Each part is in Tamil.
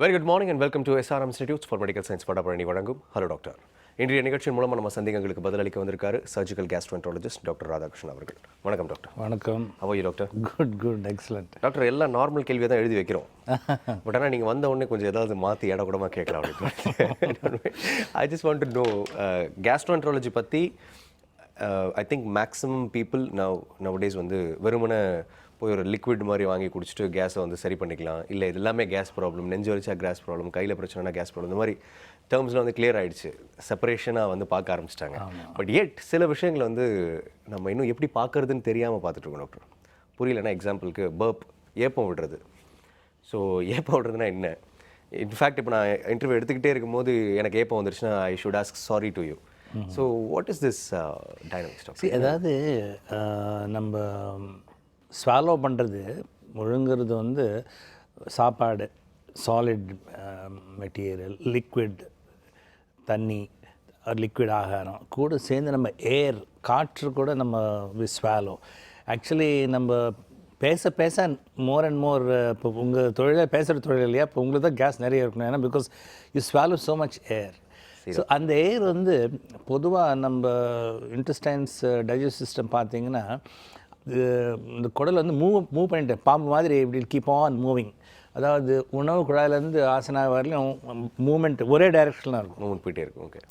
Very good morning and welcome to SRM institutes for medical science பட்டப்பழனி வழங்கும் ஹலோ டாக்டர். இன்றைய நிகழ்ச்சியின் மூலமாக நம்ம சந்தேகங்களுக்கு பதிலளிக்க வந்திருக்காரு சர்ஜிக்கல் கேஸ்ட்ரோஎன்ட்ராலஜிஸ்ட் டாக்டர் ராதாகிருஷ்ணன் அவர்கள். வணக்கம் டாக்டர். வணக்கம். How are you doctor? Good excellent doctor. எல்லாம் நார்மல் கேள்வியை தான் எழுதி வைக்கிறோம், பட் ஆனால் நீங்கள் வந்த உடனே கொஞ்சம் ஏதாவது மாற்றி இடக்கூடமாக கேட்கலாம் அப்படின்னு. I just want to know gastroenterology பற்றி. I think maximum people nowadays வந்து வெறுமனை போய் ஒரு லிக்விட் மாதிரி வாங்கி குடிச்சிட்டு கேஸை வந்து சரி பண்ணிக்கலாம், இல்லை இது எல்லாமே கேஸ் ப்ராப்ளம், நெஞ்சு வலிச்சா கேஸ் ப்ராப்ளம், கையில் பிரச்சனைனா கேஸ் ப்ராப்ளம், இந்த மாதிரி டேர்ம்ஸ்லாம் வந்து கிளியர் ஆகிடுச்சு, செப்பரேஷனாக வந்து பார்க்க ஆரம்பிச்சிட்டாங்க. பட் எட் சில விஷயங்களை வந்து நம்ம இன்னும் எப்படி பார்க்குறதுன்னு தெரியாமல் பார்த்துட்ருக்கோம் டாக்டர். புரியலன்னா எக்ஸாம்பிளுக்கு பர்ப், ஏப்பம் விடுறது. ஸோ ஏப்பம் விடுறதுனா என்ன? இன்ஃபேக்ட் இப்போ நான் இன்டர்வியூ எடுத்துக்கிட்டே இருக்கும்போது எனக்கு ஏப்பம் வந்துருச்சுன்னா I should ask sorry to you. So what is this dynamics doctor? அதாவது நம்ம ஸ்வாலோ பண்ணுறது, முழுங்கிறது வந்து சாப்பாடு, சாலிட் மெட்டீரியல், லிக்விட் தண்ணி, லிக்விட் ஆகாரம் கூட சேர்ந்து நம்ம ஏர், காற்று கூட நம்ம ஸ்வாலோ. ஆக்சுவலி நம்ம பேச பேச மோர் அண்ட் மோர், இப்போ உங்கள் தொழிலே பேசுகிற தொழில் இல்லையா, இப்போ உங்களுக்கு தான் கேஸ் நிறைய இருக்கணும். ஏன்னா because you swallow so much air. So அந்த ஏர் வந்து பொதுவாக நம்ம இன்டெஸ்டைன்ஸ் டைஜஸ்ட் சிஸ்டம் பார்த்திங்கன்னா இந்த குடல் வந்து மூவ் பண்ணிட்டு பாம்பு மாதிரி இப்படி கீப் ஆன் மூவிங். அதாவது உணவு குழாயிலேருந்து ஆசனா வரலையும் மூமெண்ட் ஒரே டைரெக்ஷனில் இருக்கும், மூவ்மெண்ட் போயிட்டே இருக்கும். ஓகே,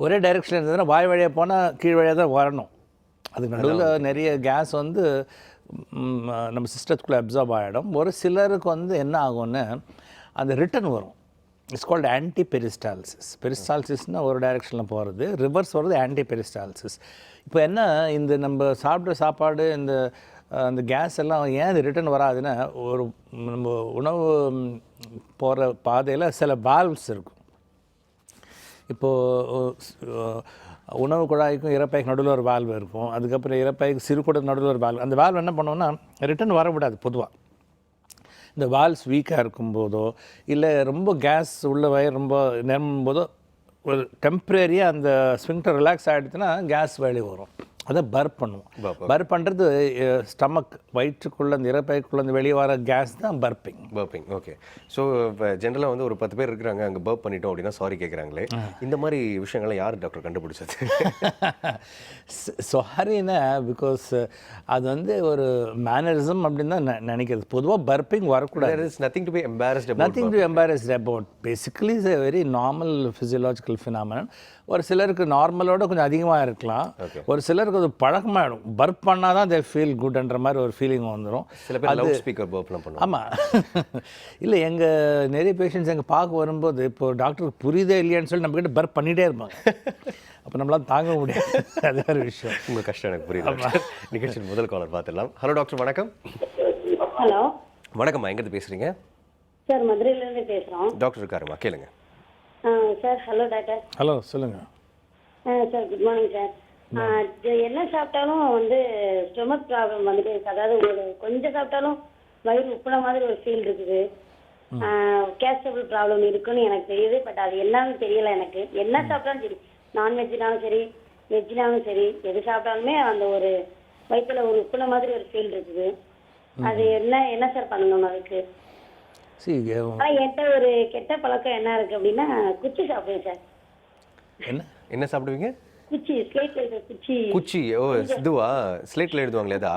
ஒரே டைரெக்ஷனில் இருந்ததுன்னா வாய் வழியாக போனால் கீழ் வழியாக தான் வரணும். அதுக்கு நடுவில் நிறைய கேஸ் வந்து நம்ம சிஸ்டத்துக்குள்ளே அப்சார்ப் ஆகிடும். ஒரு சிலருக்கு வந்து என்ன ஆகும்னு அந்த ரிட்டன் வரும். It's called anti peristalsis. பெரிஸ்டால்சிஸ்னால் ஒரு டைரெக்ஷனில் போகிறது, ரிவர்ஸ் வர்றது ஆன்டி பெரிஸ்டால்சிஸ். இப்போ என்ன, இந்த நம்ம சாப்பிட்ற சாப்பாடு, அந்த கேஸ் எல்லாம் ஏன் இது ரிட்டர்ன் வராதுன்னா, ஒரு நம்ம உணவு போகிற பாதையில் சில வால்வ்ஸ் இருக்கும். இப்போது உணவு குழாய்க்கும் இறப்பைக்கு நடுவில் ஒரு வால்வு இருக்கும், அதுக்கப்புறம் இறப்பைக்கு சிறுகுடல் நடுவில் ஒரு வால்வு. அந்த வால்வு என்ன பண்ணுவோன்னா ரிட்டர்ன் வரக்கூடாது. பொதுவாக இந்த வால்ஸ் வீக்காக இருக்கும்போதோ இல்லை ரொம்ப கேஸ் உள்ள வயர் ரொம்ப நிரம்பும் போதோ ஒரு டெம்ப்ரரியாக அந்த ஸ்விங்டர் ரிலாக்ஸ் ஆகிடுச்சுன்னா கேஸ் வெளியே வரும். அதை பர்ப் பண்ணுவோம். பர்ப் பண்ணுறது ஸ்டமக், வயிற்றுக்குள்ளே, அந்த இறப்பைக்குள்ளே வெளியே வர கேஸ் தான் பர்ப்பிங். ஓகே. ஸோ இப்போ ஜென்ரலாக வந்து ஒரு 10 பேர் இருக்கிறாங்க, அங்கே பர்ப் பண்ணிட்டோம் அப்படின்னா சாரி கேட்குறாங்களே, இந்த மாதிரி விஷயங்கள்லாம் யார் டாக்டர் கண்டுபிடிச்சது? சாரின்னா பிகாஸ் அது வந்து ஒரு மேனரிசம் அப்படின்னு தான் நினைக்கிறது. பொதுவாக பர்ப்பிங் வரக்கூடாது. Nothing to be embarrassed about. Basically is a very normal physiological phenomenon. ஒரு சிலருக்கு நார்மலோட கொஞ்சம் அதிகமாக இருக்கலாம், ஒரு சிலருக்கு அது பழக்கமாகிடும். பர்ப் பண்ணால் தான் தே ஃபீல் குட்ன்ற மாதிரி ஒரு ஃபீலிங் வந்துடும். சில பேர் லவுட் ஸ்பீக்கர் பர்ப்லாம் பண்ணுவாங்க. ஆமாம். இல்லை, எங்கள் நிறைய பேஷண்ட்ஸ் எங்கள் பார்க்க வரும்போது இப்போ டாக்டருக்கு புரியுதே இல்லையான்னு சொல்லி நம்மக்கிட்ட பர்ப் பண்ணிகிட்டே இருப்பாங்க. அப்போ நம்மளால் தாங்க முடியாது. அது ஒரு விஷயம். உங்கள் கஷ்டம் எனக்கு புரியுது. நிகழ்ச்சியின் முதல் காலர் பார்த்துடலாம். ஹலோ டாக்டர், வணக்கம். ஹலோ வணக்கம்மா, எங்கேருந்து பேசுகிறீங்க? சார், மதுரையிலேருந்து பேசுகிறோம். டாக்டர் இருக்காருமா, கேளுங்க. Sir, hello doctor. ஹலோ, சொல்லுங்கள். Sir, good morning sir. என்ன சாப்பிட்டாலும் வந்து ஸ்டொமக் ப்ராப்ளம் வந்துட்டு இருக்கு. அதாவது ஒரு கொஞ்சம் சாப்பிட்டாலும் வயிறு உப்புன மாதிரி ஒரு ஃபீல் இருக்குது. கேஸ்ட்ரபிள் ப்ராப்ளம் இருக்குன்னு எனக்கு தெரியுது, பட் அது என்னன்னு தெரியல எனக்கு. என்ன சாப்பிட்டாலும் சரி, நான்வெஜ்னாலும் சரி, வெஜ்னாலும் சரி, எது சாப்பிட்டாலுமே அந்த ஒரு வயிற்றுல ஒரு உப்புன மாதிரி ஒரு ஃபீல் இருக்குது. அது என்ன சார் பண்ணணும் அதுக்கு? என்கிட்ட ஒரு கெட்ட பழக்கம் என்ன இருக்கு அப்படின்னா, குச்சி சாப்பிடுவேன் சார். என்ன சாப்பிடுவீங்க? குச்சி, ஸ்லேட்ல எழுதுற குச்சி. குச்சி? ஓ, இதுவா ஸ்லேட்ல எழுதுவாங்களே அதா?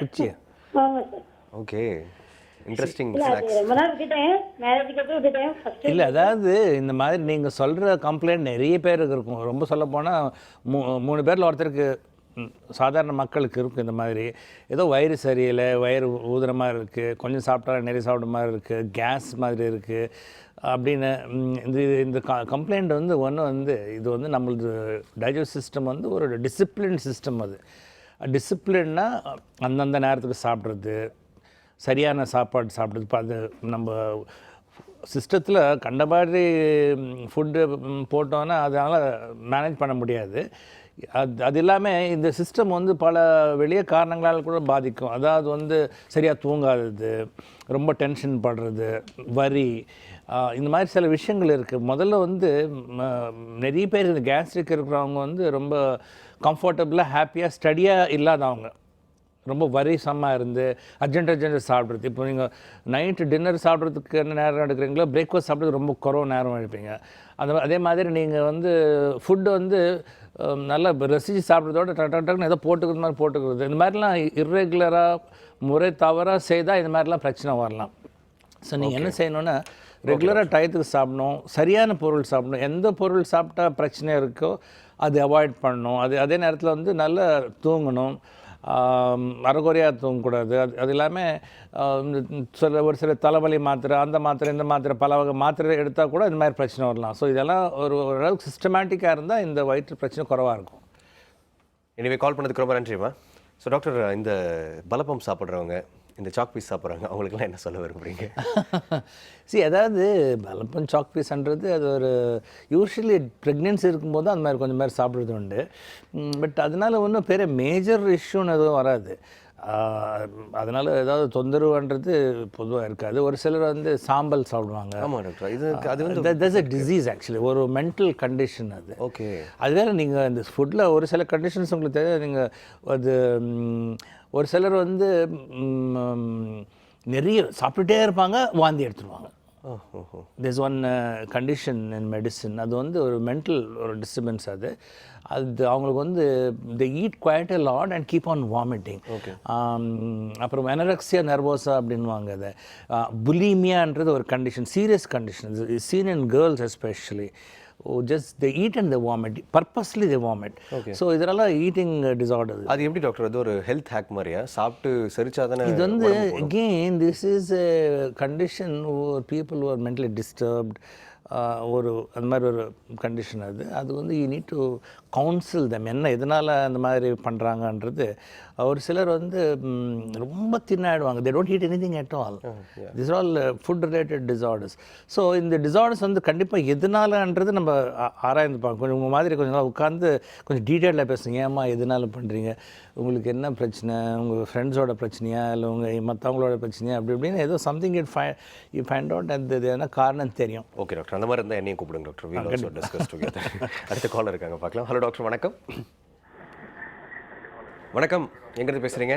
குச்சி. ஆமா சார். Okay, interesting. ரொம்ப நாள் விட்டுட்டேன், மேரேஜுக்கு அப்புறம் விட்டுட்டேன். இல்லை, அதாவது இந்த மாதிரி நீங்கள் சொல்கிற கம்ப்ளைண்ட் நிறைய பேருக்கு இருக்கும். ரொம்ப சொல்ல போனால் 3 பேரில் ஒருத்தருக்கு, சாதாரண மக்களுக்கு இருக்கும் இந்த மாதிரி. ஏதோ வயிறு சரியில்லை, வயிறு ஊதுற மாதிரி இருக்குது, கொஞ்சம் சாப்பிட்டா நிறைய சாப்பிட்ற மாதிரி இருக்குது, கேஸ் மாதிரி இருக்குது அப்படின்னு. இந்த கம்ப்ளைண்ட் வந்து ஒன்று வந்து இது வந்து நம்மளது டைஜஸ்ட் சிஸ்டம் வந்து ஒரு டிசிப்ளின் சிஸ்டம். அது டிசிப்ளின்னா அந்தந்த நேரத்துக்கு சாப்பிட்றது, சரியான சாப்பாடு சாப்பிட்றது. இப்போ அது நம்ம சிஸ்டத்தில் கண்ட மாதிரி ஃபுட்டு போட்டோன்னா அதனால் மேனேஜ் பண்ண முடியாது. அது இல்லாமல் இந்த சிஸ்டம் வந்து பல வெளிய காரணங்களால் கூட பாதிக்கும். அதாவது வந்து சரியாக தூங்காதது, ரொம்ப டென்ஷன் படுறது, வரி, இந்த மாதிரி சில விஷயங்கள் இருக்குது. முதல்ல வந்து நிறைய பேர் இந்த கேஸ்ட்ரிக் இருக்கிறவங்க வந்து ரொம்ப கம்ஃபர்டபுளாக, ஹாப்பியாக, ஸ்டடியாக இல்லாதவங்க. ரொம்ப வரிசமாக இருந்து அர்ஜென்ட் சாப்பிட்றது. இப்போ நீங்கள் நைட்டு டின்னர் சாப்பிட்றதுக்கு என்ன நேரம் எடுக்கிறீங்களோ பிரேக்ஃபாஸ்ட் சாப்பிட்றதுக்கு ரொம்ப குறவு நேரம் எடுப்பீங்க. அதே மாதிரி நீங்கள் வந்து ஃபுட்டு வந்து நல்லா ரசித்து சாப்பிட்றதோட டக்குன்னு ஏதோ போட்டுக்கிறது மாதிரி போட்டுக்கிறது, இந்த மாதிரிலாம் இர்ரெகுலராக முறை தவறாக செய்தால் இந்த மாதிரிலாம் பிரச்சனை வரலாம். ஸோ நீங்கள் என்ன செய்யணுன்னா ரெகுலராக டயத்துக்கு சாப்பிடணும், சரியான பொருள் சாப்பிடணும். எந்த பொருள் சாப்பிட்டா பிரச்சனை இருக்கோ அது அவாய்ட் பண்ணணும். அதே நேரத்தில் வந்து நல்லா தூங்கணும், அரைகுறையாக தூங்கக்கூடாது. அது இல்லாமல் ஒரு சில தலைவலி மாத்திரை, அந்த மாத்திரை, இந்த மாத்திரை, பல வகை மாத்திரை எடுத்தால் கூட இந்த மாதிரி பிரச்சனை வரலாம். ஸோ இதெல்லாம் ஓரளவுக்கு சிஸ்டமேட்டிக்காக இருந்தால் இந்த வயிற்று பிரச்சனை குறைவாக இருக்கும். எனவே கால் பண்ணதுக்கு ரொம்ப நன்றிம்மா. ஸோ டாக்டர், இந்த பலப்பம் சாப்பிட்றவங்க, இந்த சாக் பீஸ் சாப்பிட்றாங்க, அவங்களுக்குலாம் என்ன சொல்ல விரும்புகிறீங்க? அதாவது பலப்பம் சாக் பீஸ்ன்றது அது ஒரு யூஸ்வலி ப்ரெக்னென்சி இருக்கும்போது அந்த மாதிரி கொஞ்சம் மாதிரி சாப்பிட்றது உண்டு. பட் அதனால் ஒன்றும் பெரிய மேஜர் இஷ்யூன்னு எதுவும் வராது. அதனால் ஏதாவது தொந்தரவுன்றது பொதுவாக இருக்காது. ஒரு சிலர் வந்து சாம்பல் சாப்பிடுவாங்க. ஆமாம் டாக்டர், அது வந்து தட்ஸ் அ டிசீஸ் ஆக்சுவலி, ஒரு மென்டல் கண்டிஷன் அது. ஓகே. அது வேறு நீங்கள் இந்த ஃபுட்டில் ஒரு சில கண்டிஷன்ஸ் உங்களுக்கு தெரியாது. நீங்கள் அது ஒரு சிலர் வந்து நிறைய சாப்பிட்டுட்டே இருப்பாங்க, வாந்தி எடுத்துருவாங்க. This one condition in medicine. அது வந்து ஒரு மென்டல் ஒரு டிஸ்டர்பன்ஸ். அது அவங்களுக்கு வந்து the eat quite a lot and keep on vomiting. அப்புறம் அனரெக்சியா நர்வோசா அப்படின்வாங்க. அதை புலிமியான்றது ஒரு condition, serious condition, seen in girls especially. just they eat and they vomit, purposely they vomit. So இதெல்லாம் ஈட்டிங் டிசார்டர். அது எப்படி டாக்டர், அது ஒரு ஹெல்த் ஹேக் மாதிரியா? சாப்பிட்டு செரிச்சாதானே இது வந்து again this is a condition where people who are mentally disturbed, ஒரு அந்த மாதிரி ஒரு கண்டிஷன். அது வந்து you need to counsel them, என்ன எதனால் அந்த மாதிரி பண்ணுறாங்கன்றது. ஒரு சிலர் வந்து ரொம்ப தின்னாயிடுவாங்க, they don't eat anything at all. This all food related disorders. So இந்த டிசார்டர்ஸ் வந்து கண்டிப்பாக எதனாலன்றது நம்ம ஆராய்ந்து பார்க்கணும். கொஞ்சம் உங்கள் மாதிரி கொஞ்சம் உட்காந்து கொஞ்சம் டீட்டெயிலாக பேசுங்க. ஏம்மா எதனால பண்ணுறீங்க, உங்களுக்கு என்ன பிரச்சனை, உங்கள் ஃப்ரெண்ட்ஸோட பிரச்சனையா இல்லை உங்கள் மற்றவங்களோட பிரச்சனையா, அப்படி இப்படின்னு ஏதோ சம்திங் யூ ஃபைண்ட் அவுட். அது என்ன காரணம் தெரியும். ஓகே டாக்டர், அந்த மாதிரி இருந்தால் என்னையும் கூப்பிடுங்க doctor. We'll also discuss together. அடுத்த காலர் இருக்காங்க, பார்க்கலாம். ஹலோ டாக்டர், வணக்கம். வணக்கம், எங்கிருந்து பேசுறீங்க?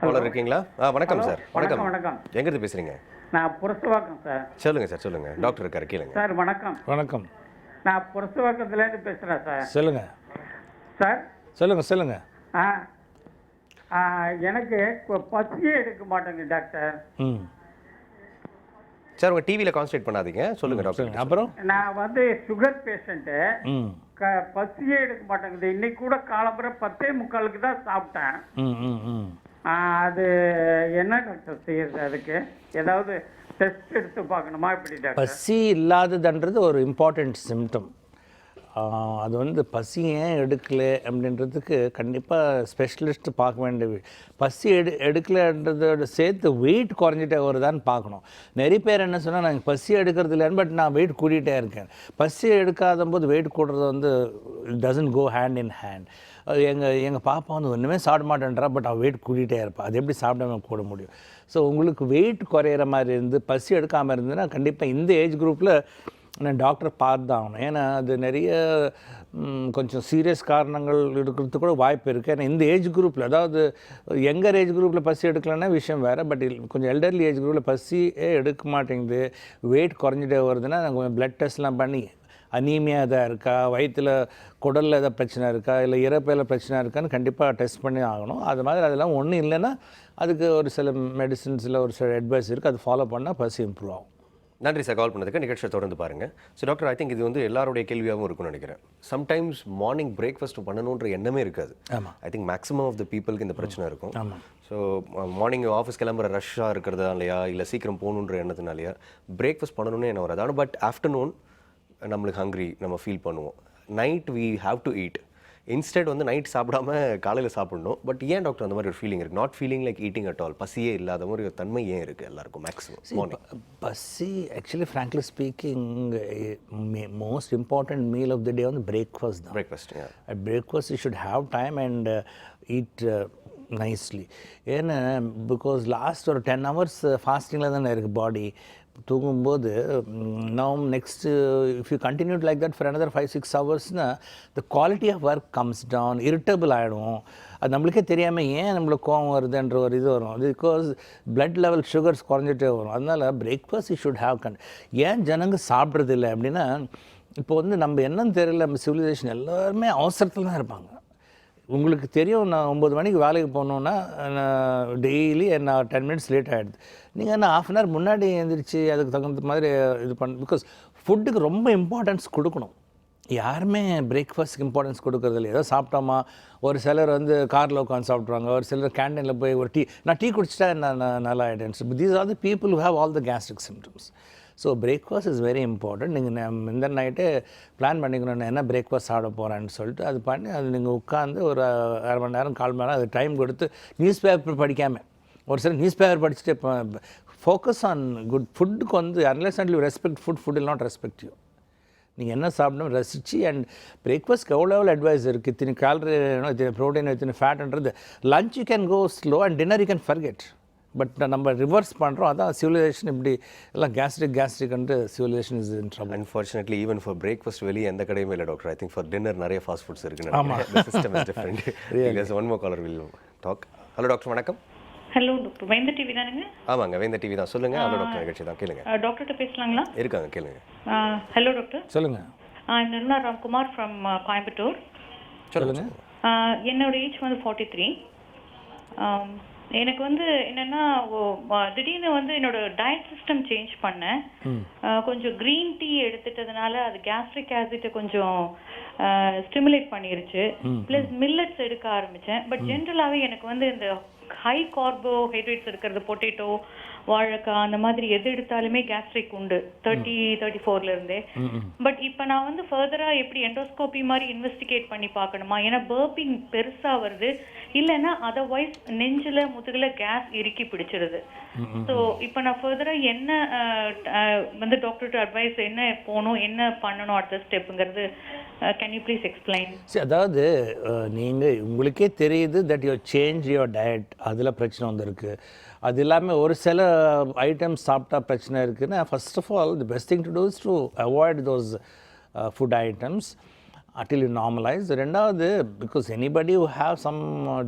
காலர் இருக்கீங்களா? வணக்கம் சார். வணக்கம். வணக்கம். எங்கிருந்து பேசுறீங்க? நான் புரசவாக்கம் சார். சொல்லுங்க சார், சொல்லுங்க. டாக்டர் இருக்காரு, கேளுங்க. சார் வணக்கம். வணக்கம். நான் புரசவாக்கத்துலேருந்து பேசுகிறேன் சார். சொல்லுங்க சார். சொல்லுங்க. எனக்கு பசியே எடுக்க மாட்டேங்க டாக்டர். சார், உங்கள் டிவியில் கான்சன்ட்ரேட் பண்ணாதீங்க, சொல்லுங்க டாக்டர். அப்புறம் நான் வந்து சுகர் பேஷண்ட்டு. பசியே எடுக்க மாட்டேங்குது. இன்னைக்கு கூட காலம்புரை 10:45 தான் சாப்பிட்டேன். அது என்ன டாக்டர் செய்யறது? அதுக்கு ஏதாவது டெஸ்ட் எடுத்து பார்க்கணுமா இப்படி டாக்டர்? பசி இல்லாததுன்றது ஒரு இம்பார்ட்டண்ட் சிம்டம். அது வந்து பசி ஏன் எடுக்கலை அப்படின்றதுக்கு கண்டிப்பாக ஸ்பெஷலிஸ்ட்டு பார்க்க வேண்டிய. பசி எடுக்கலைன்றதோட சேர்த்து வெயிட் குறைஞ்சிட்டே வருதான்னு பார்க்கணும். நிறைய பேர் என்ன சொன்னால், நாங்கள் பசி எடுக்கிறது இல்லைன்னு, பட் நான் வெயிட் கூட்டிகிட்டே இருக்கேன். பசி எடுக்காத போது வெயிட் கூடுறது வந்து it doesn't go hand in hand. எங்கள் பாப்பா வந்து ஒன்றுமே சாப்பிட மாட்டேன்றா, பட் அவள் வெயிட் கூட்டிகிட்டே இருப்பாள். அது எப்படி சாப்பிடாம கூட முடியும்? ஸோ உங்களுக்கு வெயிட் குறையிற மாதிரி இருந்து பசி எடுக்காமல் இருந்ததுன்னா கண்டிப்பாக இந்த ஏஜ் குரூப்பில் நான் டாக்டரை பார்த்து தான் ஆகணும். ஏன்னா அது நிறைய கொஞ்சம் சீரியஸ் காரணங்கள் இருக்கிறதுக்கு கூட வாய்ப்பு இருக்குது. ஏன்னா இந்த ஏஜ் குரூப்பில், அதாவது யங்கர் ஏஜ் குரூப்பில் பசி எடுக்கலைன்னா விஷயம் வேறு. பட் கொஞ்சம் எல்டர்லி ஏஜ் குரூப்பில் பசியே எடுக்க மாட்டேங்குது, வெயிட் குறைஞ்சிட்டே வருதுன்னா நாங்கள் கொஞ்சம் ப்ளட் டெஸ்ட்லாம் பண்ணி அனீமியா எதாவது இருக்கா, வயிற்றில் குடலில் எதாவது பிரச்சனை இருக்கா, இல்லை இறப்பையில் பிரச்சனை இருக்கான்னு கண்டிப்பாக டெஸ்ட் பண்ணி ஆகணும். அது மாதிரி அதெல்லாம் ஒன்றும் இல்லைன்னா அதுக்கு ஒரு சில மெடிசின்ஸில் ஒரு சில அட்வைஸ் இருக்குது, அது ஃபாலோ பண்ணால் பசி இம்ப்ரூவ் ஆகும். நன்றி சார், கால் பண்ணதுக்கு. நிகழ்ச்சியை தொடர்ந்து பாருங்கள். ஸோ டாக்டர், ஐ திங்க் இது வந்து எல்லாருடைய கேள்வியாகவும் இருக்கும்னு நினைக்கிறேன். சம்டைம்ஸ் மார்னிங் பிரேக்ஃபாஸ்ட் பண்ணணுன்ற எண்ணமே இருக்காது. I think maximum of the பீப்புளுக்கு இந்த பிரச்சனை இருக்கும். ஸோ மார்னிங் ஆஃபீஸ் கிளம்புற ரஷ்ஷாக இருக்கிறதாலையா இல்லை சீக்கிரம் போகணுன்ற எண்ணத்தினாலையா பிரேக்ஃபாஸ்ட் பண்ணணும்னு என்ன வராது. ஆனால் பட் ஆஃப்டர்நூன் நம்மளுக்கு ஹங்க்ரி நம்ம ஃபீல் பண்ணுவோம். Night we have to eat. Instead வந்து நைட் சாப்பிடாம காலையில் சாப்பிடணும். பட் ஏன் டாக்டர் அந்த மாதிரி ஒரு ஃபீலிங் இருக்குது? Not feeling like eating at all. பசியே இல்லாத மாதிரி ஒரு தன்மை ஏன் இருக்குது எல்லாருக்கும் மேக்ஸிமம் மார்னிங்? பசி actually frankly speaking most important meal of the day வந்து பிரேக்ஃபாஸ்ட் தான். Breakfast you should have time and eat nicely. ஏன்னா பிகாஸ் லாஸ்ட் ஒரு 10 hours ஃபாஸ்டிங்கில் தானே இருக்குது பாடி. தூங்கும்போது now next if you continue like that for another 5-6 hours the quality of work comes down, irritable ஆகிடும். அது நம்மளுக்கே தெரியாமல் ஏன் நம்மளுக்கு கோவம் வருதுன்ற ஒரு இது வரும். பிகாஸ் blood level sugars குறைஞ்சிட்டே வரும். அதனால் பிரேக்ஃபாஸ்ட் யூ ஷுட் ஹேவ் ஏன் ஜனங்க சாப்பிட்றது இல்லை அப்படின்னா, இப்போ வந்து நம்ம என்னன்னு தெரியல, நம்ம சிவிலைசேஷன் எல்லாருமே அவசரத்தில் தான் இருப்பாங்க. உங்களுக்கு தெரியும், நான் 9 மணிக்கு வேலைக்கு போகணுன்னா டெய்லி நான் 10 minutes லேட் ஆகிடுது. நீங்கள் என்ன ½ hour முன்னாடி எழுந்திரிச்சு அதுக்கு தகுந்த மாதிரி இது பிகாஸ் ஃபுட்டுக்கு ரொம்ப இம்பார்ட்டன்ஸ் கொடுக்கணும். யாருமே பிரேக்ஃபாஸ்ட்டுக்கு இம்பார்ட்டன்ஸ் கொடுக்கறது இல்லை. ஏதோ சாப்பிட்டோமா, ஒரு சிலர் வந்து காரில் உட்காந்து சாப்பிட்ருவாங்க, ஒரு சிலர் கேண்டீனில் போய் ஒரு டீ குடிச்சிட்டா நான் நல்லா ஆகிட்டேன். These are the people who have all the gastric symptoms. So breakfast is very important. நீங்கள் இந்த நைட்டே பிளான் பண்ணிக்கணும், நான் என்ன பிரேக்ஃபாஸ்ட் சாப்பிட போகிறேன்னு சொல்லிட்டு அது பண்ணி அது நீங்கள் உட்காந்து ஒரு அரை மணி நேரம் 1/4 மணி நேரம் அது டைம் கொடுத்து நியூஸ் பேப்பர் படிக்காமல், ஒரு சில நியூஸ் பேப்பர் படிச்சுட்டு இப்போ ஃபோக்கஸ் ஆன் குட் ஃபுட்டுக்கு வந்து unless and you respect food will not respect you. நீங்கள் என்ன சாப்பிடணும் ரசித்து. அண்ட் பிரேக்ஃபாஸ்ட்க்கு எவ்வளோ அட்வைஸ் இருக்குது, இத்தனை கேலரி வேணும், இத்தனை ப்ரோட்டீன், இத்தனை ஃபேட்ன்றது. Lunch you can go slow and dinner you can forget. But நம்ம ரிவர்ஸ் பண்ணுறோம். அதான் சிவிலைசேஷன் இப்படி எல்லாம் கேஸ்ட்ரிக்ன்ட்டு civilization is in trouble. Unfortunately even for breakfast வெளியே எந்த கடையுமே இல்லை doctor. I think for dinner நிறைய ஃபாஸ்ட் ஃபுட்ஸ் இருக்குன்னு. System is different. There's one more caller will talk. Hello doctor, வணக்கம். ஹலோ டாக்டர், வேந்த டிவி தானுங்க? ஆமாங்க, வேந்த டிவி தான். சொல்லுங்க. ஹலோ டாக்டர் நிகழ்ச்சி தான், கேளுங்க. டாக்டர்கிட்ட பேசலாங்களா? இருக்காங்க, கேளுங்க. Hello doctor. சொல்லுங்கள். நிர்மலா ராம்குமார் ஃப்ரம் கோயம்புத்தூர். சொல்லுங்க. என்னோட ஏஜ் வந்து 43. எனக்கு வந்து என்னென்னா, திடீர்னு வந்து என்னோட டயட் சிஸ்டம் சேஞ்ச் பண்ணேன். கொஞ்சம் க்ரீன் டீ எடுத்துட்டதுனால அது கேஸ்ட்ரிக் ஆசிட்டை கொஞ்சம் ஸ்டிமுலேட் பண்ணிருச்சு. ப்ளஸ் மில்லட்ஸ் எடுக்க ஆரம்பித்தேன். பட் ஜென்ரலாகவே எனக்கு வந்து இந்த ஹை கார்போஹைட்ரேட்ஸ் இருக்கிறது, பொட்டேட்டோ, வாழைக்காய், அந்த மாதிரி எது எடுத்தாலுமே கேஸ்ட்ரிக் உண்டு 34 பட் இப்போ நான் வந்து ஃபர்தராக எப்படி எண்டோஸ்கோபி மாதிரி இன்வெஸ்டிகேட் பண்ணி பார்க்கணுமா? ஏன்னா பர்பிங் பெருசாக வருது, இல்லைன்னா அதர்வைஸ் நெஞ்சில் முதுகில் கேஸ் இறுக்கி பிடிச்சிருது. ஸோ இப்போ நான் ஃபர்தராக என்ன வந்து டாக்டர்கிட்ட அட்வைஸ் என்ன போகணும், என்ன பண்ணணும் அடுத்த ஸ்டெப்புங்கிறது கேன் யூ ப்ளீஸ் எக்ஸ்பிளைன்? அதாவது நீங்கள் உங்களுக்கே தெரியுது that you change your diet, அதில் பிரச்சனை வந்துருக்கு. அது இல்லாமல் ஒரு சில ஐட்டம்ஸ் சாப்பிட்டா பிரச்சனை இருக்குன்னா, first of all the best thing to do is to avoid those food items until you normalize. ரெண்டாவது, because anybody who have some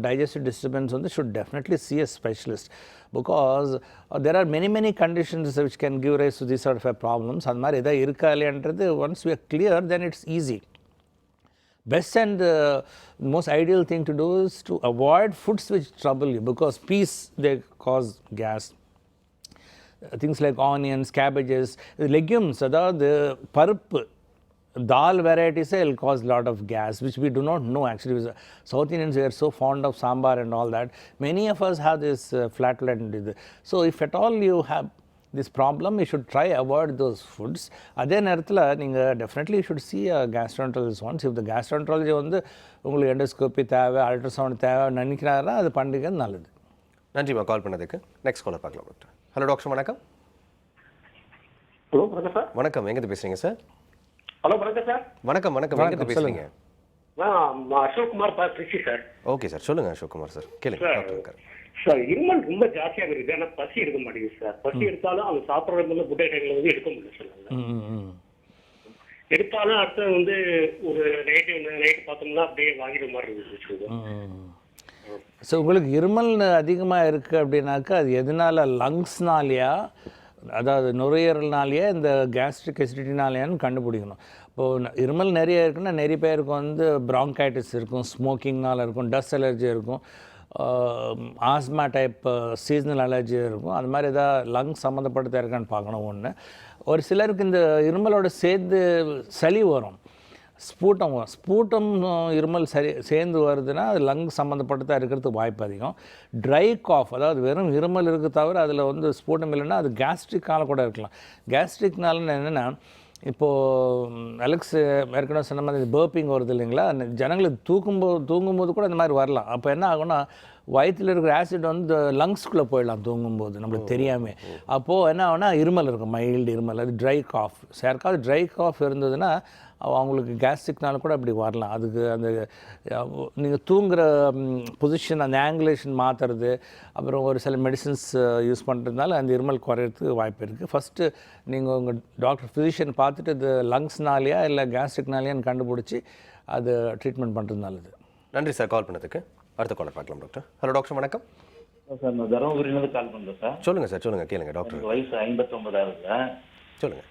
digestive disturbance வந்து should definitely see a specialist, because there are many conditions which can give rise to these sort of problems. அந்த மாதிரி எதாவது இருக்கா இல்லையான்றது once we are clear, then it's easy. Best and most ideal thing to do is to avoid foods which trouble you, because peas, they cause gas. Things like onions, cabbages, legumes, அதாவது பருப்பு, dal varieties will cause a lot of gas, which we do not know actually. South Indians, we are so fond of sambar and all that. Many of us have this flatulent. So if at all you have this problem, you should try avoid those foods. அதே நேரத்தில் நீங்கள் definitely you should see a gastroenterologist once. If the gastroenterologist வந்து உங்களுக்கு எண்டோஸ்கோப்பி தேவை, அல்ட்ராசவுண்ட் தேவை நினைக்கிறாருன்னா அது பண்ணுறது நல்லது. நன்றிம்மா கால் பண்ணதுக்கு. நெக்ஸ்ட் காலர் பார்க்கலாம் டாக்டர். ஹலோ டாக்டர், வணக்கம். ஹலோ வணக்கம் சார். வணக்கம், எங்கேருந்து பேசுகிறீங்க சார்? ஹலோ வணக்கம் சார். வணக்கம், எங்கேருந்து பேசுகிறீங்க? Ashok Kumar Trichy sir. Okay sir, சொல்லுங்கள் அசோக் குமார் சார், கேளுங்க டாக்டர். சார், இருமல் ரொம்ப ஜாஸ்தியாக இருக்குது, ஆனால் பசி எடுக்க மாட்டேங்குது சார். பசி எடுத்தாலும் அவங்க சாப்பிட்றது ஃபுட் ஐட்டங்களை வந்து எடுக்க முடியல சார். எடுத்தாலும் அடுத்த வந்து ஒரு நைட்டு பார்த்தோம்னா அப்படியே வாங்கிற மாதிரி இருக்குது. ஸோ உங்களுக்கு இருமல் அதிகமாக இருக்குது அப்படின்னாக்கா அது எதனால, லங்ஸ்னாலேயா, அதாவது நுரையீரல்னாலேயே இந்த கேஸ்ட்ரிக் அசிடிட்டினாலேயான்னு கண்டுபிடிக்கணும். இப்போது இருமல் நிறைய இருக்குன்னா நிறைய பேருக்கு வந்து ப்ராங்கைட்டிஸ் இருக்கும், ஸ்மோக்கிங்னால் இருக்கும், டஸ்ட் அலர்ஜி இருக்கும், ஆஸ்மா டைப் சீசனல் அலர்ஜி இருக்கும். அது மாதிரி எதாவது லங்ஸ் சம்மந்தப்பட்டதாக இருக்கான்னு பார்க்கணும். ஒன்று, ஒரு சிலருக்கு இந்த இருமலோட சேர்ந்து சளி வரும், ஸ்பூட்டம் இருமல் சேர்ந்து வருதுன்னா அது லங் சம்மந்தப்பட்டதாக இருக்கிறதுக்கு வாய்ப்பு அதிகம். ட்ரை காஃப், அதாவது வெறும் இருமல் இருக்குது தவிர அதில் வந்து ஸ்பூட்டம் இல்லைன்னா அது கேஸ்ட்ரிக்கால கூட இருக்கலாம். கேஸ்ட்ரிக்னால என்னென்னா, இப்போது அலெக்ஸ் ஏற்கனவே சொன்ன மாதிரி பர்பிங் வருது இல்லைங்களா, ஜனங்களுக்கு தூங்கும்போது கூட இந்த மாதிரி வரலாம். அப்போ என்ன ஆகும்னா வயிற்றில் இருக்கிற ஆசிட் வந்து லங்ஸ்குள்ளே போயிடலாம் தூங்கும்போது நம்மளுக்கு தெரியாமல். அப்போது என்ன ஆகுனா இருமல் இருக்கும், மைல்டு இருமல், அது ட்ரை காஃப். யாருக்காவது ட்ரை காஃப் இருந்ததுன்னா அவங்களுக்கு கேஸ்ட்ரிக்னால கூட அப்படி வரலாம். அதுக்கு அந்த நீங்கள் தூங்குகிற பொசிஷன், அந்த ஆங்குலேஷன் மாற்றுறது, அப்புறம் ஒரு சில மெடிசன்ஸ் யூஸ் பண்ணுறதுனால அந்த இருமல் குறையிறதுக்கு வாய்ப்பு இருக்குது. ஃபஸ்ட்டு நீங்கள் உங்கள் டாக்டர் ஃபிசிஷியன் பார்த்துட்டு இது லங்ஸ்னாலேயா இல்லை கேஸ்ட்ரிக்னாலேயான்னு கண்டுபிடிச்சி அது ட்ரீட்மெண்ட் பண்ணுறது நல்லது. நன்றி சார் கால் பண்ணதுக்கு. அடுத்த காலர் பார்க்கலாம் டாக்டர். ஹலோ டாக்டர், வணக்கம் சார். நான் தருமபுரியிலேருந்து கால் பண்ணுறேன் சார். சொல்லுங்கள் சார், சொல்லுங்கள், கேளுங்க டாக்டர். எனக்கு வயசு 59 ஆகுது. சொல்லுங்கள்.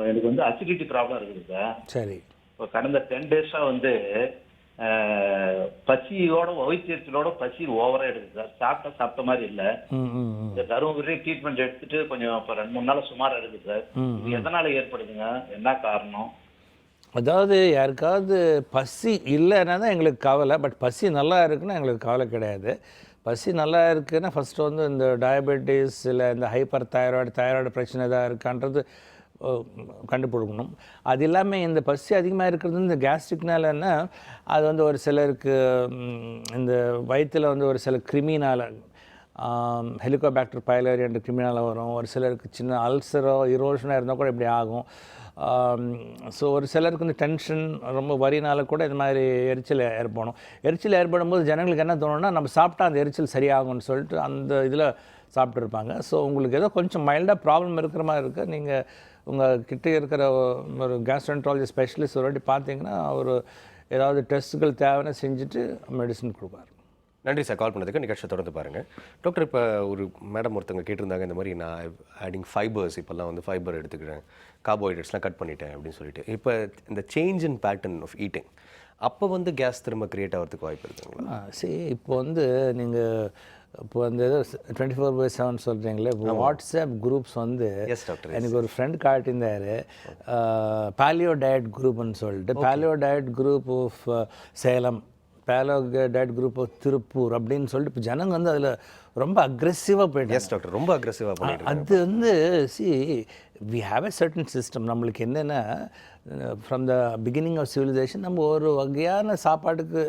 எனக்கு வந்து அசிடிட்டி ப்ராப்ளம் இருக்குது சார். சரி. இப்போ கடந்த 10 டேஸாக வந்து பசியோட வயிற்றுச்சலோட பசி ஓவராக எடுக்குது சார். சாப்பிட்ட மாதிரி இல்லை. இந்த தருமபுரி ட்ரீட்மெண்ட் எடுத்துட்டு கொஞ்சம் இப்போ 2-3 நாள் சுமாராக இருக்குது சார். இது எதனால் ஏற்படுதுங்க, என்ன காரணம்? அதாவது யாருக்காவது பசி இல்லைன்னா தான் எங்களுக்கு கவலை, பட் பசி நல்லா இருக்குன்னா எங்களுக்கு கவலை கிடையாது. பசி நல்லா இருக்குன்னா ஃபஸ்ட்டு வந்து இந்த டயபெட்டிஸ் இல்லை இந்த ஹைப்பர் தைராய்டு பிரச்சனை எதாவது இருக்கான்றது கண்டுபிடிக்கணும். அது இல்லாமல் இந்த பசி அதிகமாக இருக்கிறது இந்த கேஸ்ட்ரிக்னாலன்னா அது வந்து ஒரு சிலருக்கு இந்த வயிற்றில் வந்து ஒரு சில கிருமினால் ஹெலிகோபாக்டர் பைலரி என்ற கிருமினால் வரும். ஒரு சிலருக்கு சின்ன அல்சரோ இரோஷனோ இருந்தால் கூட இப்படி ஆகும். ஸோ ஒரு சிலருக்கு இந்த டென்ஷன் ரொம்ப வரினால கூட இது மாதிரி எரிச்சல் ஏற்படும் போது ஜனங்களுக்கு என்ன தோணுன்னா நம்ம சாப்பிட்டா அந்த எரிச்சல் சரியாகும்னு சொல்லிட்டு அந்த இதில் சாப்பிட்ருப்பாங்க. ஸோ உங்களுக்கு ஏதோ கொஞ்சம் மைல்டாக ப்ராப்ளம் இருக்கிற மாதிரி இருக்குது. நீங்கள் உங்கள் கிட்டே இருக்கிற ஒரு கேஸ்ட்ரோஎன்ட்ராலஜி ஸ்பெஷலிஸ்ட் ஒரு வாட்டி பார்த்தீங்கன்னா அவர் ஏதாவது டெஸ்ட்டுகள் தேவைன்னு செஞ்சுட்டு மெடிசன் கொடுப்பார். நன்றி சார் கால் பண்ணதுக்கு. நிகழ்ச்சியை தொடர்ந்து பாருங்கள் டாக்டர். இப்போ ஒரு மேடம் ஒருத்தவங்க கேட்டிருந்தாங்க, இந்த மாதிரி நான் ஆடிங் ஃபைபர்ஸ், இப்போல்லாம் வந்து ஃபைபர் எடுத்துக்கிறேன், கார்போஹைட்ரேட்ஸ்லாம் கட் பண்ணிட்டேன் அப்படின்னு சொல்லிட்டு. இப்போ இந்த change in pattern of eating அப்போ வந்து கேஸ் திரும்ப க்ரியேட் ஆகிறதுக்கு வாய்ப்பு இருக்குங்களா? சரி, இப்போ வந்து நீங்கள் இப்போ வந்து ஏதோ 24/7 சொல்கிறீங்களே, வாட்ஸ்அப் குரூப்ஸ் வந்து எனக்கு ஒரு ஃப்ரெண்ட் காட்டியிருந்தார், பேலியோ டயட் குரூப்னு சொல்லிட்டு. Paleo diet group of Salem, paleo diet group of Tiruppur அப்படின்னு சொல்லிட்டு இப்போ ஜனங்க வந்து அதில் ரொம்ப அக்ரெசிவாக போயிட்டு. எஸ் டாக்டர், ரொம்ப அக்ரெசிவாக போயிட்டு. அது வந்து we have a certain system. நம்மளுக்கு என்னென்னா from the beginning of civilisation நம்ம ஒரு வகையான சாப்பாட்டுக்கு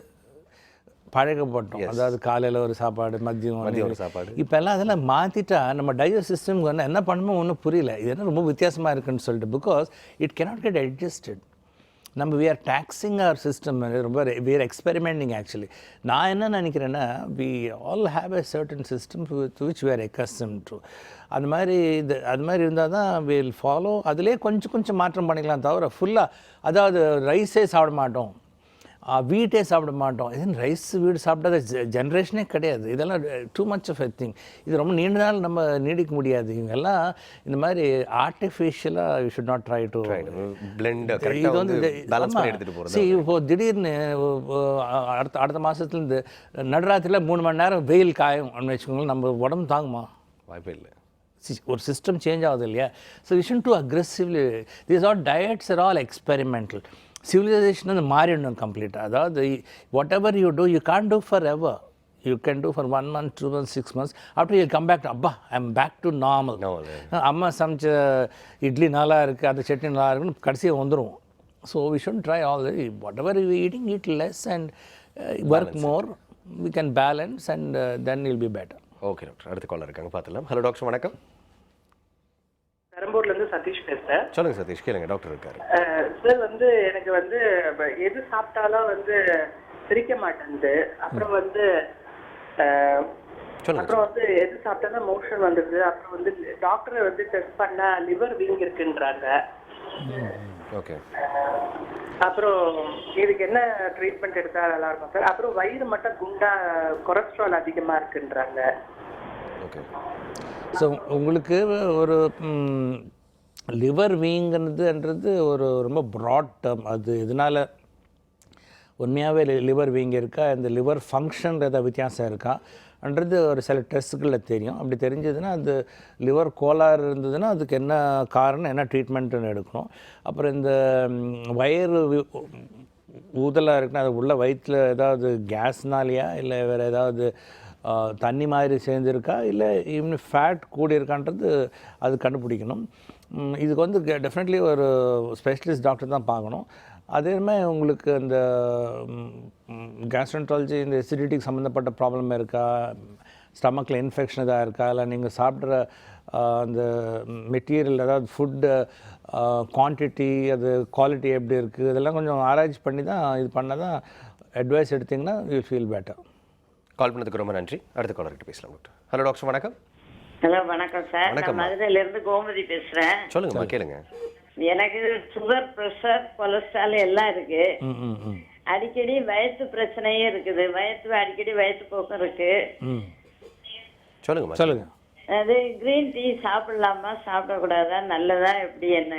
பழக்கப்பட்டோம். அதாவது காலையில் ஒரு சாப்பாடு, மதியம் ஒரு சாப்பாடு. இப்போ எல்லாம் அதெல்லாம் மாற்றிட்டா நம்ம டைஜஸ்ட் சிஸ்டம்க்கு வந்து என்ன பண்ணணுமோ ஒன்றும் புரியல. இது என்ன ரொம்ப வித்தியாசமாக இருக்குன்னு சொல்லிட்டு, because it cannot get adjusted. நம்ம we are taxing our system, ரொம்ப வி ஆர் எக்ஸ்பெரிமெண்டிங் ஆக்சுவலி. நான் என்ன நினைக்கிறேன்னா, we all have a certain system to which we are accustomed to. அது மாதிரி இருந்தால் தான் வில் ஃபாலோ. அதிலே கொஞ்சம் மாற்றம் பண்ணிக்கலாம் தவிர ஃபுல்லாக, அதாவது ரைஸே சாப்பிட மாட்டோம், வீட்டே சாப்பிட மாட்டோம், இது ரைஸ் வீடு சாப்பிடாத ஜென்ரேஷனே கிடையாது. இதெல்லாம் too much of a thing. இது ரொம்ப நீண்ட நாள் நம்ம நீடிக்க முடியாது. இவங்கெல்லாம் இந்த மாதிரி ஆர்டிஃபிஷியலாக you should not try to blend. இது வந்து இப்போ திடீர்னு அடுத்த மாதத்துலேருந்து நடுராத்திரியில் 3 மணி நேரம் வெயில் காயும் அப்படின்னு வச்சுக்கோங்களேன், நம்ம உடம்பு தாங்குமா? வாய்ப்பே இல்லை. ஒரு சிஸ்டம் சேஞ்ச் ஆகுது இல்லையா? So we should to aggressively. These all diets are all experimental. Civilization வந்து மாறிடணும் கம்ப்ளீட்டாக. அதாவது whatever you do, you can do forever. You can do for 1 month, 2 months, 6 months. After you come back to அப்பா I am back to normal. அம்மா சமைச்ச இட்லி நல்லா இருக்குது, அந்த சட்னி நல்லா இருக்குன்னு கடைசியாக வந்துடும். So we should try all whatever you eating, eat less and work more. We can balance and then will be better. Okay doctor, அடுத்த காலர் இருக்காங்க, பார்த்துலாம். ஹலோ டாக்டர், வணக்கம். பெரம்பூர்லேருந்து சதீஷ் பேசுகிறேன். சொல்லுங்கள் சதீஷ், கேளுங்க, டாக்டர் இருக்காரு. சார் வந்து எனக்கு வந்து எது சாப்பிட்டாலும் வந்து பிரிக்க மாட்டேங்குது. அப்புறம் வந்து எது சாப்பிட்டாலும் மோஷன் வந்துடுது. அப்புறம் வந்து டாக்டரை வந்து டெஸ்ட் பண்ண லிவர் வீங் இருக்குன்றாங்க. ஓகே. அப்புறம் இதுக்கு என்ன ட்ரீட்மெண்ட் எடுத்தா நல்லா இருக்கும் சார்? அப்புறம் வயிறு மட்டும் குண்டா, கொலஸ்ட்ரால் அதிகமாக இருக்குன்றாங்க. ஓகே. ஸோ உங்களுக்கு ஒரு லிவர் வீங்குன்றதுன்றது ஒரு ரொம்ப ப்ராட் டேர்ம். அது இதனால் உண்மையாகவே லிவர் வீங்க இருக்கா, இந்த லிவர் ஃபங்க்ஷன்றத வித்தியாசம் இருக்கான்றது ஒரு சில டெஸ்ட்டுகளில் தெரியும். அப்படி தெரிஞ்சதுன்னா அது லிவர் கோளாறு இருந்ததுன்னா அதுக்கு என்ன காரணம், என்ன ட்ரீட்மெண்ட்டுன்னு எடுக்கணும். அப்புறம் இந்த வயிறு ஊதலாக இருக்குன்னா அது உள்ள வயிற்றில் ஏதாவது கேஸ்னாலேயா இல்லை வேறு ஏதாவது தண்ணி மாதிரி சேர்ந்துருக்கா இல்லை ஈவன் ஃபேட் கூடியிருக்கான்றது அது கண்டுபிடிக்கணும். இதுக்கு வந்து டெஃபினெட்லி ஒரு ஸ்பெஷலிஸ்ட் டாக்டர் தான் பார்க்கணும். அதே மாதிரி உங்களுக்கு அந்த கேஸ்ட்ரோன்ட்ராலஜி இந்த எசிடிட்டிக்கு சம்மந்தப்பட்ட ப்ராப்ளம் இருக்கா, ஸ்டமக்கில் இன்ஃபெக்ஷன் எதாவது இருக்கா, இல்லை நீங்கள் சாப்பிட்ற அந்த மெட்டீரியல் அதாவது ஃபுட்டு குவான்டிட்டி அது குவாலிட்டி எப்படி இருக்குது, இதெல்லாம் கொஞ்சம் ஆராய்ச்சி பண்ணி தான் இது பண்ணால் தான் அட்வைஸ் எடுத்திங்கன்னா யூ ஃபீல் பெட்டர். கால் பண்ணதுக்கு ரொம்ப நன்றி. அடுத்த காலர்கிட்ட பேசலாம் டாக்டர். ஹலோ டாக்டர், வணக்கம். ஹலோ வணக்கம் சார். நான் மதுரையிலேருந்து கோமதி பேசுகிறேன். சொல்லுங்கம்மா, கேளுங்க. எனக்கு சுகர், ப்ரெஷர், கொலஸ்ட்ரால் எல்லாம் இருக்கு. அடிக்கடி வயிற்று பிரச்சனையும் இருக்குது. அடிக்கடி வயிற்று போக்கம் இருக்கு. சொல்லுங்கம்மா, சொல்லுங்க. அது கிரீன் டீ சாப்பிடலாமா சாப்பிடக்கூடாதா, நல்லதா, எப்படி, என்ன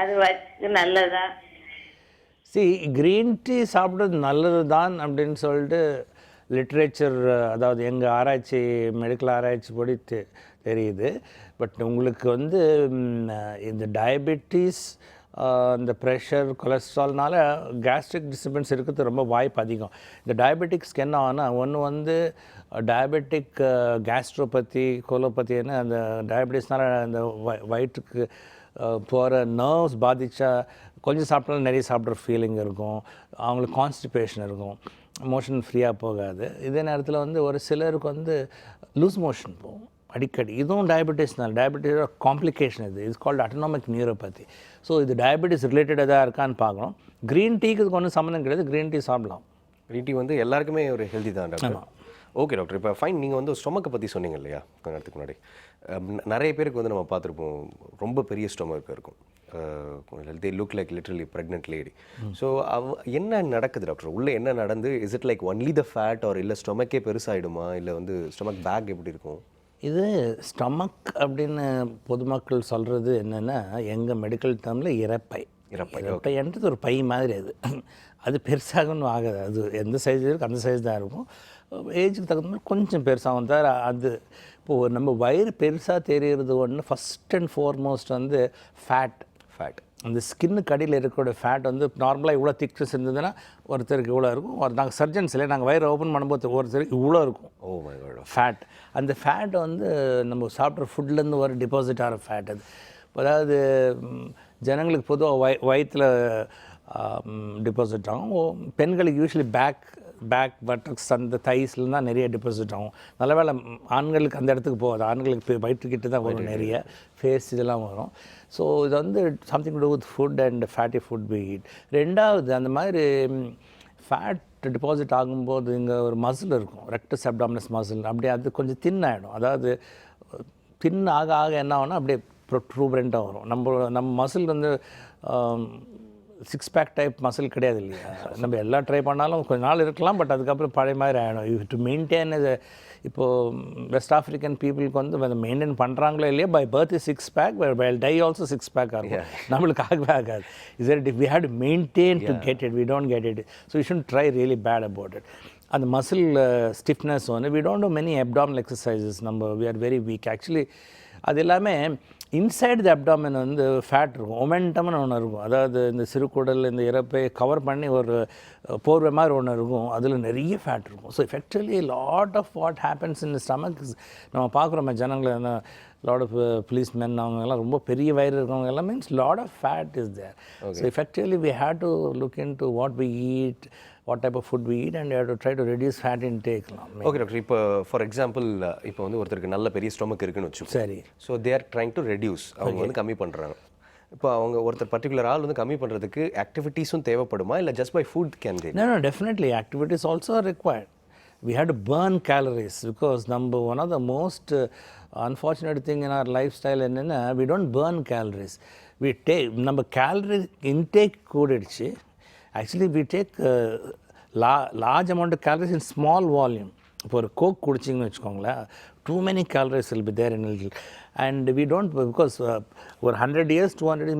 அது வச்சு நல்லதா? க்ரீன் டீ சாப்பிட்றது நல்லது தான் அப்படின்னு சொல்லிட்டு லிட்ரேச்சர், அதாவது எங்கள் ஆராய்ச்சி மெடிக்கல் ஆராய்ச்சி படி தெரியுது. பட் உங்களுக்கு வந்து இந்த டயபெட்டிஸ், இந்த ப்ரெஷர், கொலஸ்ட்ரால்னால கேஸ்ட்ரிக் டிஸ்டர்பன்ஸ் இருக்கிறது ரொம்ப வாய்ப்பு அதிகம். இந்த டயபெட்டிக்ஸ்க்கு என்ன ஆகுனா, ஒன்று வந்து டயபெட்டிக் கேஸ்ட்ரோபதி, கோலோபதின்னு அந்த டயபெட்டிஸ்னால் அந்த வயிற்றுக்கு போகிற நர்வ்ஸ் பாதித்தா கொஞ்சம் சாப்பிட்டாலும் நிறைய சாப்பிட்ற ஃபீலிங் இருக்கும், அவங்களுக்கு கான்ஸ்டிபேஷன் இருக்கும், மோஷன் ஃப்ரீயாக போகாது. இதே நேரத்தில் வந்து ஒரு சிலருக்கு வந்து லூஸ் மோஷன் போகும் அடிக்கடி. இதுவும் டயபெட்டிஸ்னால் டயபெட்டிஸோட complication it's called autonomic neuropathy. So இது டயபெட்டிஸ் ரிலேட்டடாக இருக்கான்னு பார்க்கணும். க்ரீன் டீக்கு இதுக்கு ஒன்றும் சம்மந்தம் கிடையாது, க்ரீன் டீ சாப்பிடலாம். க்ரீன் டீ வந்து எல்லாருக்குமே ஒரு ஹெல்தி தான் டாக்டர். ஓகே டாக்டர், இப்போ ஃபைன், நீங்கள் வந்து ஸ்டொமக்கை பற்றி சொன்னீங்க இல்லையா கொஞ்ச நேரத்துக்கு முன்னாடி. நிறைய பேருக்கு வந்து நம்ம பார்த்துருப்போம், ரொம்ப பெரிய ஸ்டொமக் இருக்கும். They look like literally pregnant lady. So என்ன நடக்குது டாக்டர் உள்ளே, என்ன நடந்து? Is it like only the fat, or இல்லை ஸ்டொமக்கே பெருசாகிடுமா, இல்லை வந்து ஸ்டொமக் பேக் எப்படி இருக்கும்? இது ஸ்டொமக் அப்படின்னு பொதுமக்கள் சொல்கிறது என்னென்னா, எங்கள் மெடிக்கல் டேர்மில் இறப்பைன்றது ஒரு பை மாதிரி. அது பெருசாகணும் ஆகாது. அது எந்த சைஸ் இருக்குது அந்த சைஸ் தான் இருக்கும். ஏஜுக்கு தகுந்த மாதிரி கொஞ்சம் பெருசாகும் தவிர அது இப்போது நம்ம வயிறு பெருசாக தெரிகிறது ஒன்று. ஃபஸ்ட் அண்ட் ஃபார்மோஸ்ட் வந்து ஃபேட். அந்த ஸ்கின்னுக்கு அடியில் இருக்கிற ஃபேட் வந்து நார்மலாக இவ்வளோ திக்னஸ் இருந்ததுன்னா ஒருத்தருக்கு இவ்வளோ இருக்கும். நாங்கள் சர்ஜன்ஸ் இல்லை, நாங்கள் வயிறு ஓப்பன் பண்ணும்போது ஒருத்தருக்கு இவ்வளோ இருக்கும் ஃபேட். அந்த ஃபேட் வந்து நம்ம சாப்பிட்ற ஃபுட்லேருந்து ஒரு டிபாசிட் ஆகிற ஃபேட். அது அதாவது ஜனங்களுக்கு பொதுவாக வயிற்றில் டிபாசிட் ஆகும். பெண்களுக்கு யூஸ்வலி பேக் பட்டக்ஸ் அந்த தைஸ்லாம் தான் நிறைய டிபாசிட் ஆகும். நல்ல வேளை ஆண்களுக்கு அந்த இடத்துக்கு போகாது, ஆண்களுக்கு வயிற்றுக்கிட்ட தான் வரும், நிறைய ஃபேஸ் இதெல்லாம் வரும். ஸோ இது வந்து something to do with food and fatty food we eat. ரெண்டாவது, அந்த மாதிரி ஃபேட் டிபாசிட் ஆகும்போது இங்கே ஒரு மசில் இருக்கும், ரெக்டஸ் அப்டாமினஸ் மசில். அப்படியே அது கொஞ்சம் தின் ஆகிடும். அதாவது தின் ஆக என்ன ஆகும்னா அப்படியே ப்ரூப்ரெண்ட்டாக வரும். நம்ம மசில் வந்து சிக்ஸ் பேக் டைப் மசில் கிடையாது இல்லையா. நம்ம எல்லாம் ட்ரை பண்ணாலும் கொஞ்ச நாள் இருக்கலாம், பட் அதுக்கப்புறம் பழைய மாதிரி ஆகிடும். யூ டு மெயின்டைன் இது. இப்போது வெஸ்ட் ஆஃப்ரிக்கன் பீப்புளுக்கு வந்து மெயின்டைன் பண்ணுறாங்களோ இல்லையா, by birth is six pack, by die also six pack ஆகும். நம்மளுக்கு ஆகவே ஆகாது. Is it we have to maintain to get it, we don't get it. So you should try really bad about it. அந்த மசில் ஸ்டிஃப்னஸ் வந்து we don't do many abdominal exercises. நம்ம we are very weak actually. அது எல்லாமே இன்சைட் தி அப்டாமின் வந்து ஃபேட் இருக்கும், ஒமெண்டம்னு ஒன்று இருக்கும். அதாவது இந்த சிறுகுடல், இந்த இறப்பை கவர் பண்ணி ஒரு போர்வை மாதிரி ஒன்று இருக்கும், அதில் நிறைய ஃபேட் இருக்கும். So effectually lot of what happens in stomach நம்ம பார்க்குறோம் ஜனங்களை. என்ன லாட் ஆஃப் police men அவங்கெல்லாம் ரொம்ப பெரிய வயிறு இருக்கவங்க எல்லாம் means lot of fat is there. So effectually we have to look in to what we eat, what type of food we eat, and you have to try to reduce fat intake. Okay doctor, இப்போ ஃபார் எக்ஸாம்பிள் இப்போ வந்து ஒருத்தருக்கு நல்ல பெரிய ஸ்டொமக் இருக்குன்னு வச்சுக்கோங்க. சரி. So they are trying to reduce, அவங்க வந்து கம்மி பண்ணுறாங்க. இப்போ அவங்க ஒருத்தர் பர்டிகுலர் ஆள் வந்து கம்மி பண்ணுறதுக்கு ஆக்டிவிட்டீஸும் தேவைப்படுமா, இல்லை just by food can they? No, definitely activities also are required. We have to burn calories because one of the most unfortunate thing in our lifestyle என்னன்னா, we don't burn calories. We take நம்ம calorie intake கூடிடுச்சு. Actually we take large amount of calories in small volume. இப்போ ஒரு கோக் குடிச்சிங்கன்னு வச்சுக்கோங்களேன், too many calories will be there in it. And we don't, because ஒரு 100 years 200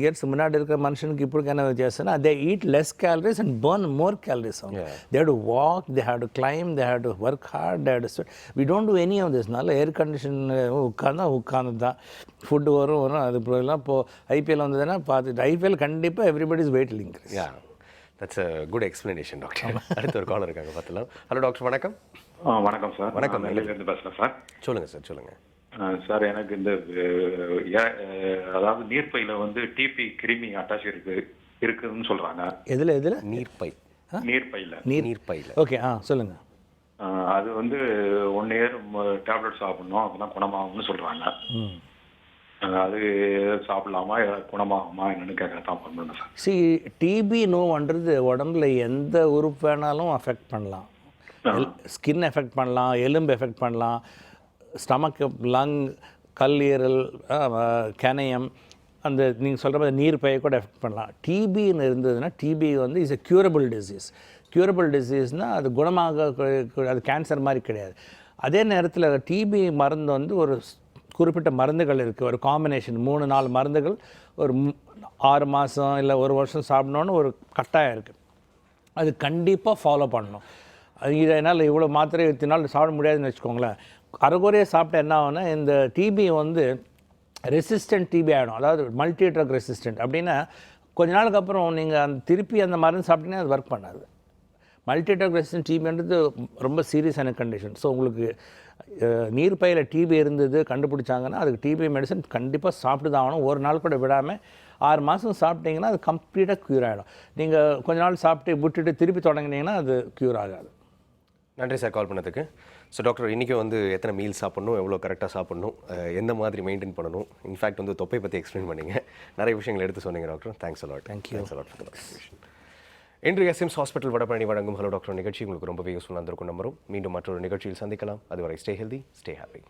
years முன்னாடி இருக்கிற மனுஷனுக்கு இப்போ என்ன வித்தியாசம்னா, they eat less calories and burn more calories. They have to walk, they have to climb, they have to work hard, they have to sweat. We don't do any of this. நல்ல ஏர் கண்டிஷன் உட்காந்து தான் ஃபுட்டு வரும். அது எல்லாம் இப்போது ஐபிஎல் வந்ததுன்னா பார்த்துட்டு, ஐபிஎல் கண்டிப்பாக everybody's weight increase. That's a good explanation doctor. அடுத்த ஒரு காலர் இருக்காங்க, பார்த்துலாம். ஹலோ டாக்டர், வணக்கம். வணக்கம் சார். வணக்கம், நெல்லையிலேருந்து பேசுகிறேன் சார். சொல்லுங்கள் சார், சொல்லுங்கள். சார் எனக்கு இந்த அதாவது நீர்ப்பையில வந்து டிபி கிருமி அட்டாச் இருக்குதுன்னு சொல்றாங்க. எதில் நீர்ப்பை. நீர்ப்பையில. நீர்ப்பையில். ஓகே, சொல்லுங்கள். அது வந்து 1 இயர் டேப்லெட் சாப்பிடணும், அப்பதான் குணமாகும்னு சொல்றாங்க. அது சாப்பிடலாமா, குணமாகுமா என்னன்னு கேட்கத்தான் பண்ணணும் சார். டிபி நோன்றது உடம்புல எந்த உறுப்பு வேணாலும் அஃபெக்ட் பண்ணலாம். ஸ்கின் எஃபெக்ட் பண்ணலாம், எலும்பு எஃபெக்ட் பண்ணலாம், ஸ்டமக்கு, லங், கல்லீரல், கணையம், அந்த நீங்கள் சொல்கிற மாதிரி நீர்ப்பையை கூட எஃபெக்ட் பண்ணலாம். டிபின்னு இருந்ததுன்னா டிபி வந்து is a curable disease. Curable டிசீஸ்னால் அது குணமாக, அது கேன்சர் மாதிரி கிடையாது. அதே நேரத்தில் டிபி மருந்து வந்து ஒரு குறிப்பிட்ட மருந்துகள் இருக்குது, ஒரு காம்பினேஷன் 3-4 மருந்துகள் ஒரு 6 மாதம் இல்லை 1 வருஷம் சாப்பிடணுன்னு ஒரு கட்டாயம் இருக்குது. அது கண்டிப்பாக ஃபாலோ பண்ணணும். அது இதனால் இவ்வளோ மாத்திரை எத்தினாலும் சாப்பிட முடியாதுன்னு வச்சுக்கோங்களேன். அரைகுறையாக சாப்பிட்டா என்ன ஆகுனா இந்த டிபி வந்து ரெசிஸ்டன்ட் டிபி ஆகிடும். அதாவது மல்டி ட்ரக் ரெசிஸ்டன்ட். அப்படின்னா கொஞ்ச நாளுக்கு அப்புறம் நீங்கள் திருப்பி அந்த மருந்து சாப்பிட்டீங்கன்னா அது ஒர்க் பண்ணாது. மல்டி ட்ரக் ரெசிஸ்டன்ட் டிபின்றது ரொம்ப சீரியஸான கண்டிஷன். ஸோ உங்களுக்கு நீர்ப்பையில் டிபி இருந்தது கண்டுபிடிச்சாங்கன்னா அதுக்கு டிபி மெடிசன் கண்டிப்பாக சாப்பிட்டு தான் ஆகணும். ஒரு நாள் கூட விடாமல் 6 மாதம் சாப்பிட்டீங்கன்னா அது கம்ப்ளீட்டாக க்யூர் ஆகிடும். நீங்கள் கொஞ்ச நாள் சாப்பிட்டு விட்டுட்டு திருப்பி தொடங்கினீங்கன்னா அது க்யூர் ஆகாது. நன்றி சார் கால் பண்ணதுக்கு. ஸோ டாக்டர், இன்றைக்கி வந்து எத்தனை மீல் சாப்பிட்ணும், எவ்வளோ கரெக்டாக சாப்பிட்ணும், எந்த மாதிரி மெயின்டைன் பண்ணணும், இன்ஃபேக்ட் வந்து தொப்பை பற்றி எக்ஸ்பிளைன் பண்ணிங்க, நிறைய விஷயங்கள் எடுத்து சொன்னீங்க doctor. Thanks a lot. Thank you a lot for the information. இன்று எஸ்எம்ஸ் ஹாஸ்பிட்டல் வடபழனி வழங்கும் ஹலோ டாக்டர் நிகழ்ச்சி உங்களுக்கு ரொம்பவே யூஸ்ஃபுல்லாக இருந்திருக்கும் நம்பரும். மீண்டும் மற்றொரு நிகழ்ச்சியில் சந்திக்கலாம். அதுவரை ஸ்டே ஹெல்தி, ஸ்டே ஹாப்பி.